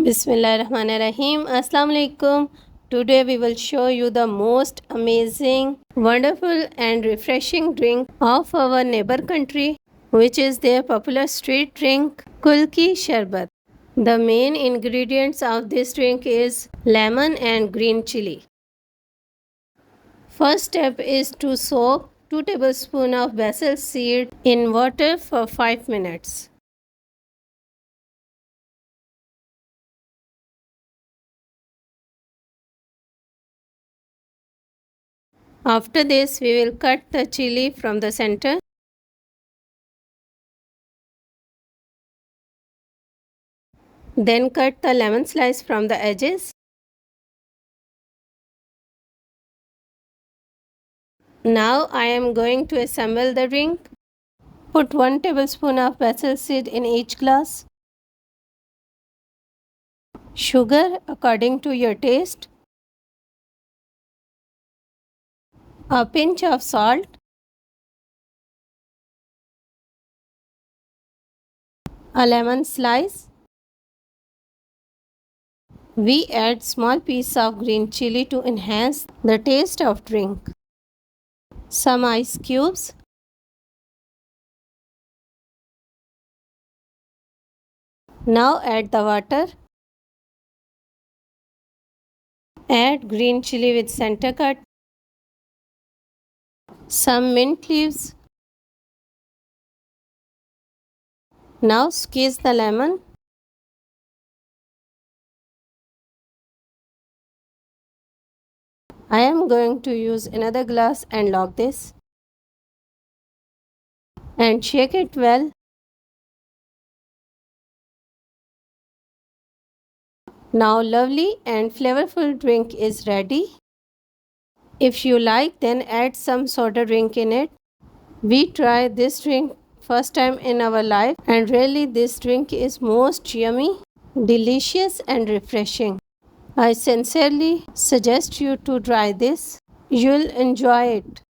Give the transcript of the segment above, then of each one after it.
Bismillahirrahmanirrahim. Assalamu alaikum. Today we will show you the most amazing, wonderful and refreshing drink of our neighbor country, which is their popular street drink, Kulukki Sarbath. The main ingredients of this drink is lemon and green chili. First step is to soak 2 tablespoons of basil seed in water for 5 minutes. After this, we will cut the chili from the center. Then cut the lemon slice from the edges. Now I am going to assemble the drink. Put 1 tablespoon of basil seed in each glass. Sugar according to your taste. A pinch of salt. A lemon slice. We add small piece of green chili to enhance the taste of drink. Some ice cubes. Now add the water. Add green chili with center cut. Some mint leaves. Now squeeze the lemon. I am going to use another glass and lock this. And shake it well. Now lovely and flavorful drink is ready. If you like, then add some soda drink in it. We tried this drink first time in our life and really this drink is most yummy, delicious and refreshing. I sincerely suggest you to try this. You'll enjoy it.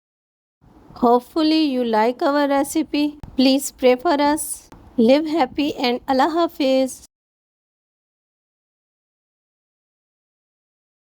Hopefully you like our recipe. Please pray for us. Live happy and Allah Hafiz.